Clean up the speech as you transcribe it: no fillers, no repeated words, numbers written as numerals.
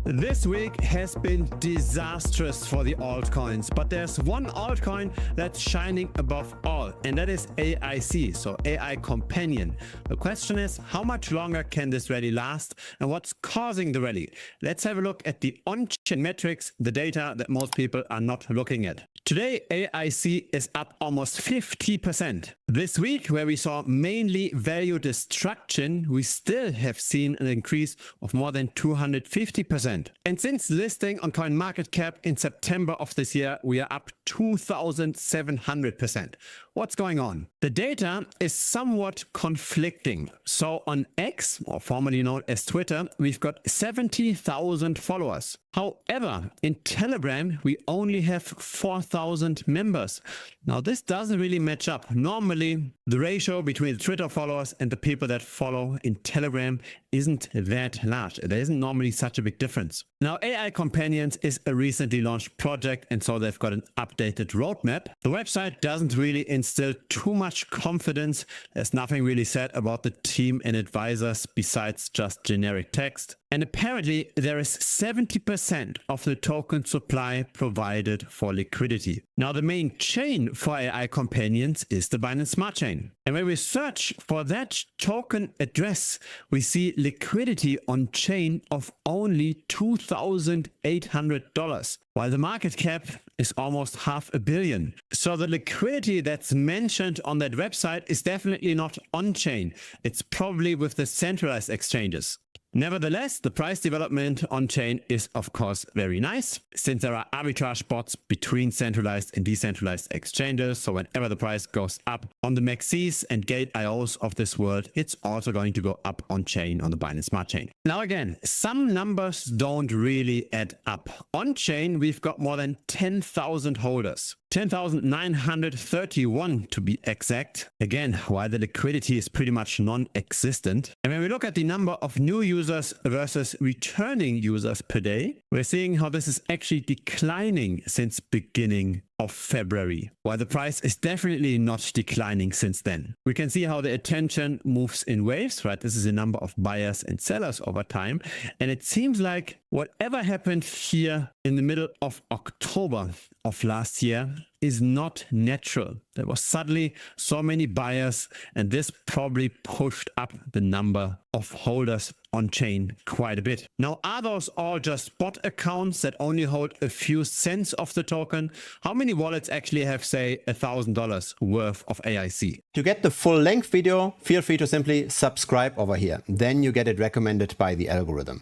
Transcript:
This week has been disastrous for the altcoins, but there's one altcoin that's shining above all, and that is AIC, so AI Companion. The question is, how much longer can this rally last, and what's causing the rally? Let's have a look at the on-chain metrics, the data that most people are not looking at. Today, AIC is up almost 50%. This week, where we saw mainly value destruction, we still have seen an increase of more than 250%. And since listing on CoinMarketCap in September of this year, we are up 2,700%. What's going on? The data is somewhat conflicting. So on X, or formerly known as Twitter, we've got 70,000 followers. However, in Telegram, we only have 4,000 members. Now, this doesn't really match up. Normally, the ratio between the Twitter followers and the people that follow in Telegram isn't that large. There isn't normally such a big difference. Now, AI Companions is a recently launched project, and so they've got an updated roadmap. The website doesn't really instill too much confidence. There's nothing really said about the team and advisors besides just generic text. And apparently there is 70% of the token supply provided for liquidity. Now, the main chain for AI Companions is the Binance Smart Chain. And when we search for that token address, we see liquidity on chain of only $2,800, while the market cap is almost $500 million. So the liquidity that's mentioned on that website is definitely not on chain. It's probably with the centralized exchanges. Nevertheless, the price development on-chain is of course very nice, since there are arbitrage bots between centralized and decentralized exchanges. So whenever the price goes up on the Maxis and Gate.ios of this world, it's also going to go up on-chain on the Binance Smart Chain. Now again, some numbers don't really add up. On-chain, we've got more than 10,000 holders. 10,931 to be exact. Again, while the liquidity is pretty much non-existent. And when we look at the number of new users versus returning users per day, we're seeing how this is actually declining since beginning of February, while the price is definitely not declining since then. We can see how the attention moves in waves, right? This is the number of buyers and sellers over time. And it seems like whatever happened here in the middle of October of last year is not natural. There was suddenly so many buyers, and this probably pushed up the number of holders on chain quite a bit. Now, are those all just bot accounts that only hold a few cents of the token? How many wallets actually have, say, $1,000 worth of AIC? To get the full length video, feel free to simply subscribe over here. Then you get it recommended by the algorithm.